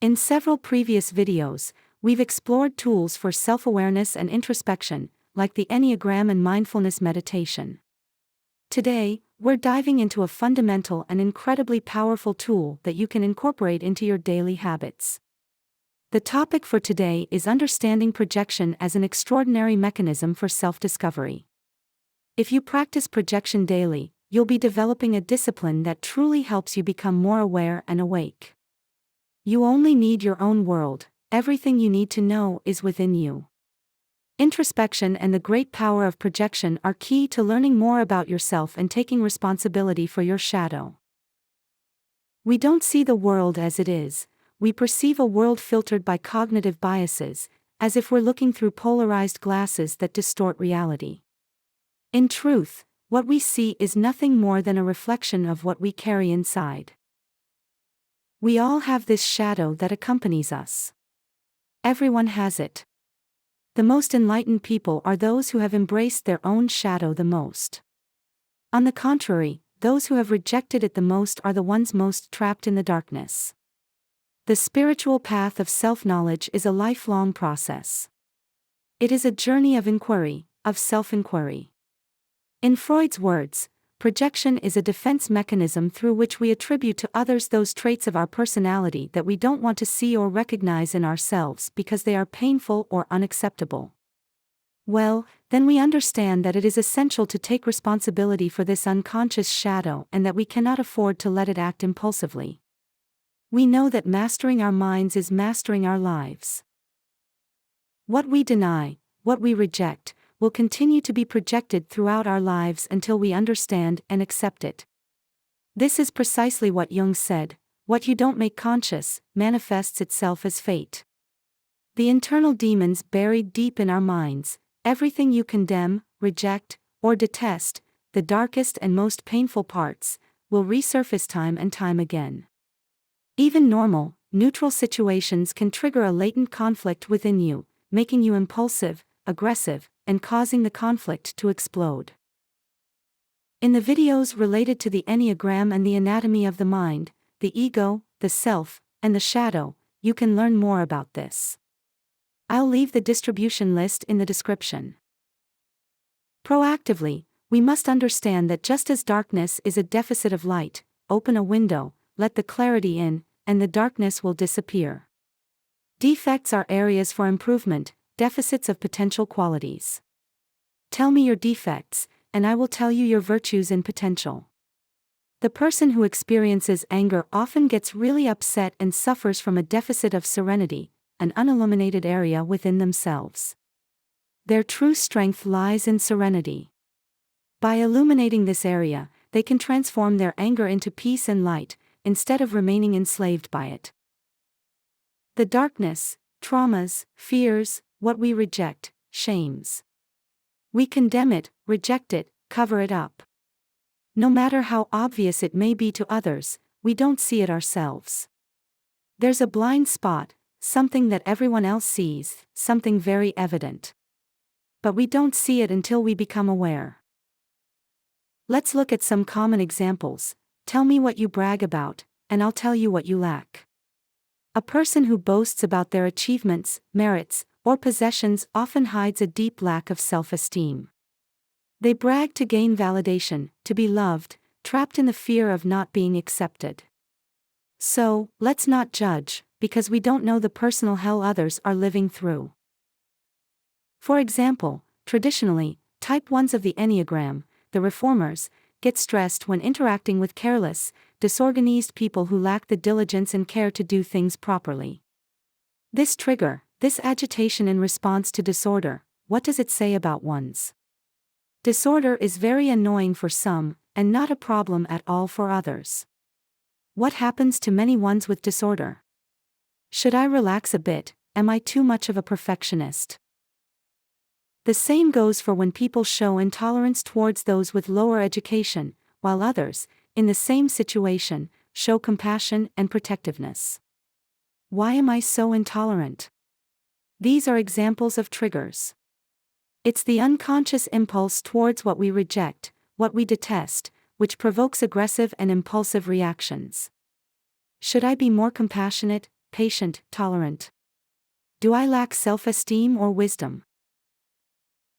In several previous videos, we've explored tools for self-awareness and introspection, like the Enneagram and mindfulness meditation. Today, we're diving into a fundamental and incredibly powerful tool that you can incorporate into your daily habits. The topic for today is understanding projection as an extraordinary mechanism for self-discovery. If you practice projection daily, you'll be developing a discipline that truly helps you become more aware and awake. You only need your own world, everything you need to know is within you. Introspection and the great power of projection are key to learning more about yourself and taking responsibility for your shadow. We don't see the world as it is, we perceive a world filtered by cognitive biases, as if we're looking through polarized glasses that distort reality. In truth, what we see is nothing more than a reflection of what we carry inside. We all have this shadow that accompanies us. Everyone has it. The most enlightened people are those who have embraced their own shadow the most. On the contrary, those who have rejected it the most are the ones most trapped in the darkness. The spiritual path of self-knowledge is a lifelong process. It is a journey of inquiry, of self-inquiry. In Freud's words, projection is a defense mechanism through which we attribute to others those traits of our personality that we don't want to see or recognize in ourselves because they are painful or unacceptable. Well, then we understand that it is essential to take responsibility for this unconscious shadow and that we cannot afford to let it act impulsively. We know that mastering our minds is mastering our lives. What we deny, what we reject, will continue to be projected throughout our lives until we understand and accept it. This is precisely what Jung said, what you don't make conscious, manifests itself as fate. The internal demons buried deep in our minds, everything you condemn, reject, or detest, the darkest and most painful parts, will resurface time and time again. Even normal, neutral situations can trigger a latent conflict within you, making you impulsive, aggressive, and causing the conflict to explode. In the videos related to the Enneagram and the anatomy of the mind, the ego, the self, and the shadow, you can learn more about this. I'll leave the distribution list in the description. Proactively, we must understand that just as darkness is a deficit of light, open a window, let the clarity in, and the darkness will disappear. Defects are areas for improvement, deficits of potential qualities. Tell me your defects, and I will tell you your virtues in potential. The person who experiences anger often gets really upset and suffers from a deficit of serenity, an unilluminated area within themselves. Their true strength lies in serenity. By illuminating this area, they can transform their anger into peace and light, instead of remaining enslaved by it. The darkness, traumas, fears, what we reject, shames. We condemn it, reject it, cover it up. No matter how obvious it may be to others, we don't see it ourselves. There's a blind spot, something that everyone else sees, something very evident. But we don't see it until we become aware. Let's look at some common examples. Tell me what you brag about, and I'll tell you what you lack. A person who boasts about their achievements, merits, or possessions often hides a deep lack of self-esteem. They brag to gain validation, to be loved, trapped in the fear of not being accepted. So, let's not judge, because we don't know the personal hell others are living through. For example, traditionally, type 1s of the Enneagram, the reformers, get stressed when interacting with careless, disorganized people who lack the diligence and care to do things properly. This agitation in response to disorder, what does it say about ones? Disorder is very annoying for some, and not a problem at all for others. What happens to many ones with disorder? Should I relax a bit? Am I too much of a perfectionist? The same goes for when people show intolerance towards those with lower education, while others, in the same situation, show compassion and protectiveness. Why am I so intolerant? These are examples of triggers. It's the unconscious impulse towards what we reject, what we detest, which provokes aggressive and impulsive reactions. Should I be more compassionate, patient, tolerant? Do I lack self-esteem or wisdom?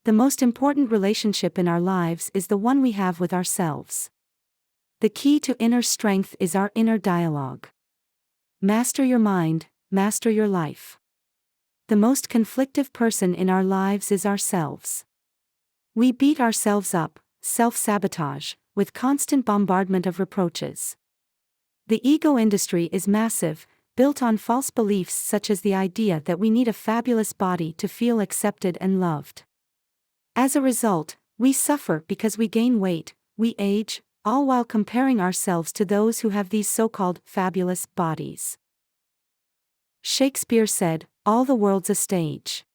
The most important relationship in our lives is the one we have with ourselves. The key to inner strength is our inner dialogue. Master your mind, master your life. The most conflictive person in our lives is ourselves. We beat ourselves up, self-sabotage, with constant bombardment of reproaches. The ego industry is massive, built on false beliefs such as the idea that we need a fabulous body to feel accepted and loved. As a result, we suffer because we gain weight, we age, all while comparing ourselves to those who have these so-called fabulous bodies. Shakespeare said, "All the world's a stage."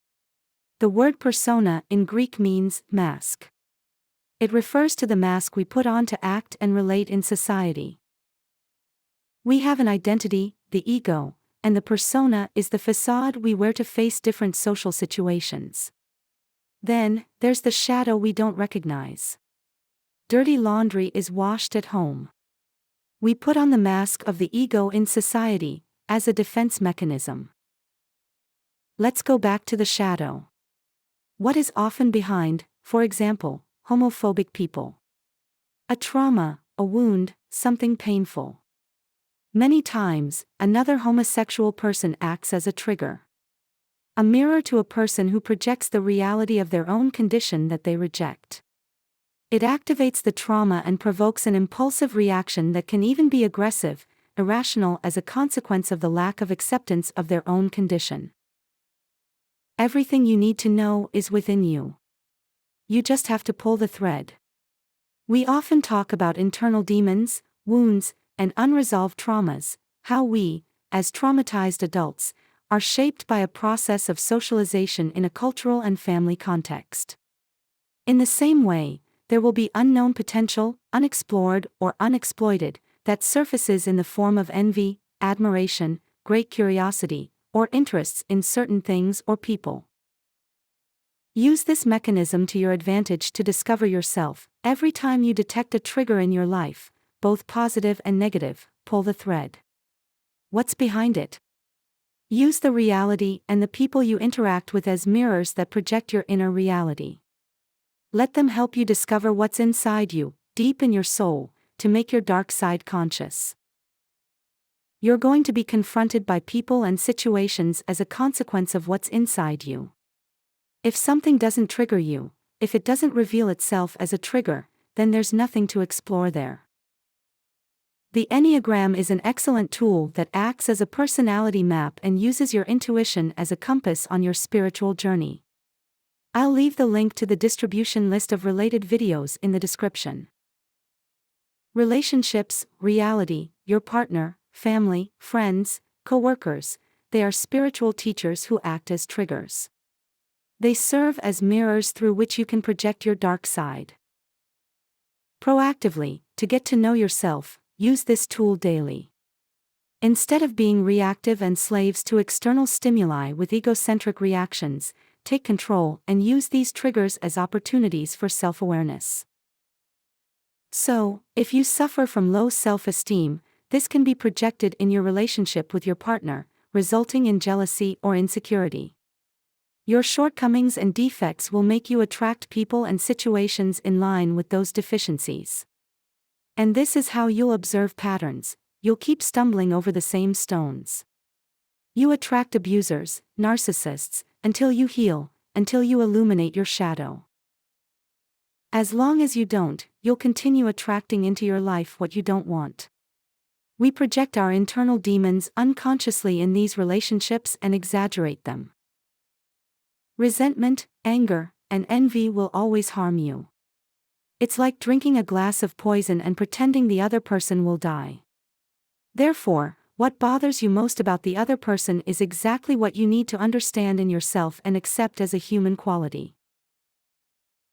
The word persona in Greek means mask. It refers to the mask we put on to act and relate in society. We have an identity, the ego, and the persona is the facade we wear to face different social situations. Then, there's the shadow we don't recognize. Dirty laundry is washed at home. We put on the mask of the ego in society, as a defense mechanism. Let's go back to the shadow. What is often behind, for example, homophobic people? A trauma, a wound, something painful. Many times, another homosexual person acts as a trigger. A mirror to a person who projects the reality of their own condition that they reject. It activates the trauma and provokes an impulsive reaction that can even be aggressive, irrational as a consequence of the lack of acceptance of their own condition. Everything you need to know is within you. You just have to pull the thread. We often talk about internal demons, wounds, and unresolved traumas, how we, as traumatized adults, are shaped by a process of socialization in a cultural and family context. In the same way, there will be unknown potential, unexplored or unexploited, that surfaces in the form of envy, admiration, great curiosity, or interests in certain things or people. Use this mechanism to your advantage to discover yourself. Every time you detect a trigger in your life, both positive and negative, pull the thread. What's behind it? Use the reality and the people you interact with as mirrors that project your inner reality. Let them help you discover what's inside you, deep in your soul, to make your dark side conscious. You're going to be confronted by people and situations as a consequence of what's inside you. If something doesn't trigger you, if it doesn't reveal itself as a trigger, then there's nothing to explore there. The Enneagram is an excellent tool that acts as a personality map and uses your intuition as a compass on your spiritual journey. I'll leave the link to the distribution list of related videos in the description. Relationships, reality, your partner, family, friends, co-workers, they are spiritual teachers who act as triggers. They serve as mirrors through which you can project your dark side. Proactively, to get to know yourself, use this tool daily. Instead of being reactive and slaves to external stimuli with egocentric reactions, take control and use these triggers as opportunities for self-awareness. So, if you suffer from low self-esteem, this can be projected in your relationship with your partner, resulting in jealousy or insecurity. Your shortcomings and defects will make you attract people and situations in line with those deficiencies. And this is how you'll observe patterns. You'll keep stumbling over the same stones. You attract abusers, narcissists, until you heal, until you illuminate your shadow. As long as you don't, you'll continue attracting into your life what you don't want. We project our internal demons unconsciously in these relationships and exaggerate them. Resentment, anger, and envy will always harm you. It's like drinking a glass of poison and pretending the other person will die. Therefore, what bothers you most about the other person is exactly what you need to understand in yourself and accept as a human quality.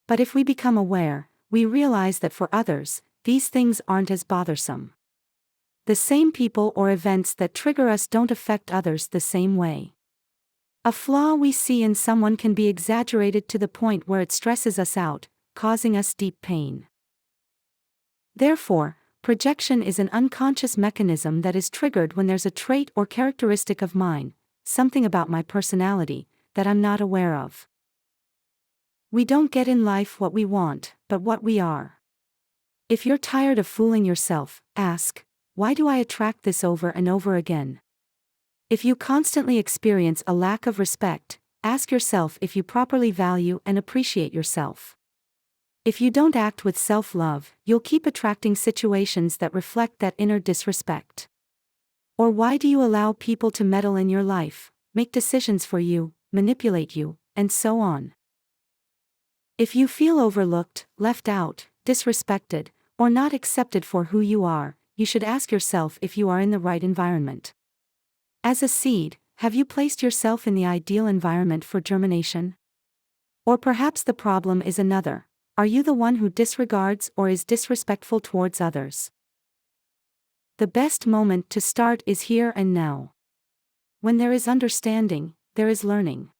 But if we become aware, we realize that for others, these things aren't as bothersome. The same people or events that trigger us don't affect others the same way. A flaw we see in someone can be exaggerated to the point where it stresses us out, causing us deep pain. Therefore, Projection is an unconscious mechanism that is triggered when there's a trait or characteristic of mine, something about my personality, that I'm not aware of. We don't get in life what we want, but what we are. If you're tired of fooling yourself, ask, why do I attract this over and over again? If you constantly experience a lack of respect, ask yourself if you properly value and appreciate yourself. If you don't act with self-love, you'll keep attracting situations that reflect that inner disrespect. Or why do you allow people to meddle in your life, make decisions for you, manipulate you, and so on? If you feel overlooked, left out, disrespected, or not accepted for who you are, you should ask yourself if you are in the right environment. As a seed, have you placed yourself in the ideal environment for germination? Or perhaps the problem is another. Are you the one who disregards or is disrespectful towards others? The best moment to start is here and now. When there is understanding, there is learning.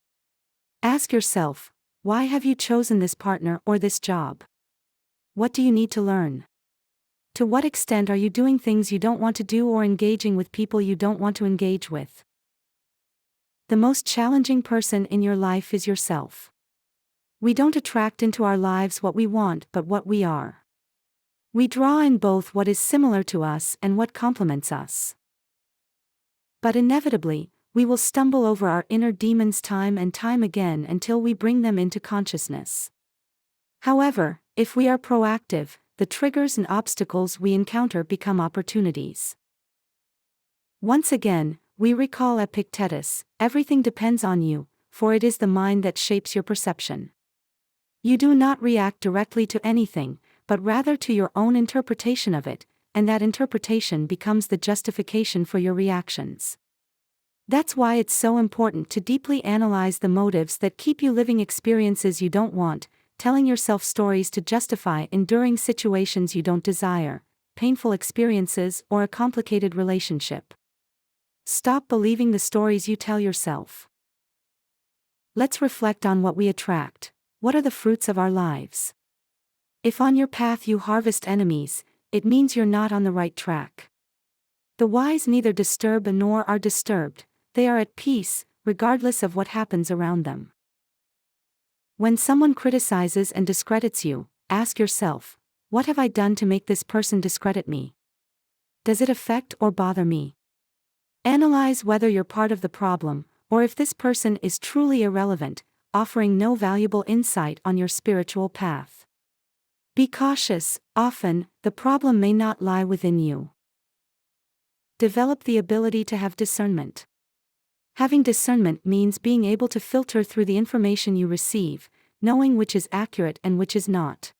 Ask yourself, why have you chosen this partner or this job? What do you need to learn? To what extent are you doing things you don't want to do or engaging with people you don't want to engage with? The most challenging person in your life is yourself. We don't attract into our lives what we want but what we are. We draw in both what is similar to us and what complements us. But inevitably, we will stumble over our inner demons time and time again until we bring them into consciousness. However, if we are proactive, the triggers and obstacles we encounter become opportunities. Once again, we recall Epictetus, everything depends on you, for it is the mind that shapes your perception. You do not react directly to anything, but rather to your own interpretation of it, and that interpretation becomes the justification for your reactions. That's why it's so important to deeply analyze the motives that keep you living experiences you don't want, telling yourself stories to justify enduring situations you don't desire, painful experiences, or a complicated relationship. Stop believing the stories you tell yourself. Let's reflect on what we attract. What are the fruits of our lives? If on your path you harvest enemies, it means you're not on the right track. The wise neither disturb nor are disturbed, they are at peace, regardless of what happens around them. When someone criticizes and discredits you, ask yourself, what have I done to make this person discredit me? Does it affect or bother me? Analyze whether you're part of the problem, or if this person is truly irrelevant, offering no valuable insight on your spiritual path. Be cautious, often, the problem may not lie within you. Develop the ability to have discernment. Having discernment means being able to filter through the information you receive, knowing which is accurate and which is not.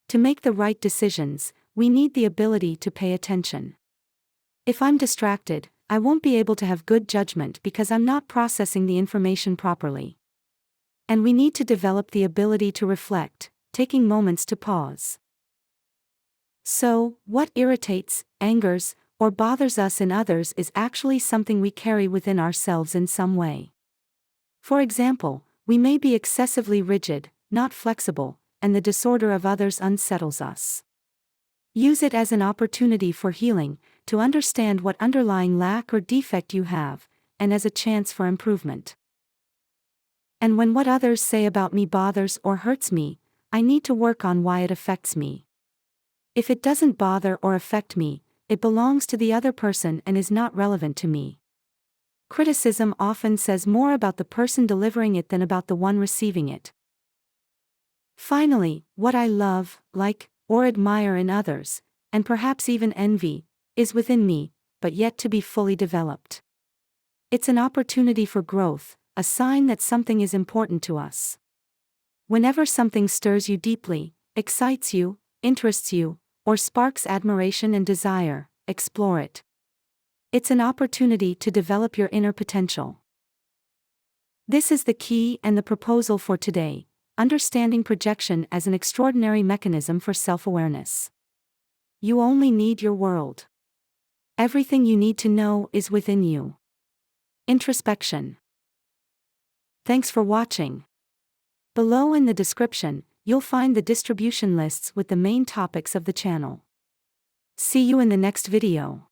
To make the right decisions, we need the ability to pay attention. If I'm distracted, I won't be able to have good judgment because I'm not processing the information properly. And we need to develop the ability to reflect, taking moments to pause. So, what irritates, angers, or bothers us in others is actually something we carry within ourselves in some way. For example, we may be excessively rigid, not flexible, and the disorder of others unsettles us. Use it as an opportunity for healing, to understand what underlying lack or defect you have, and as a chance for improvement. And when what others say about me bothers or hurts me, I need to work on why it affects me. If it doesn't bother or affect me, it belongs to the other person and is not relevant to me. Criticism often says more about the person delivering it than about the one receiving it. Finally, what I love, like, or admire in others, and perhaps even envy, is within me, but yet to be fully developed. It's an opportunity for growth, a sign that something is important to us. Whenever something stirs you deeply, excites you, interests you, or sparks admiration and desire, explore it. It's an opportunity to develop your inner potential. This is the key and the proposal for today, understanding projection as an extraordinary mechanism for self-awareness. You only need your world. Everything you need to know is within you. Introspection. Thanks for watching. Below in the description, you'll find the distribution lists with the main topics of the channel. See you in the next video.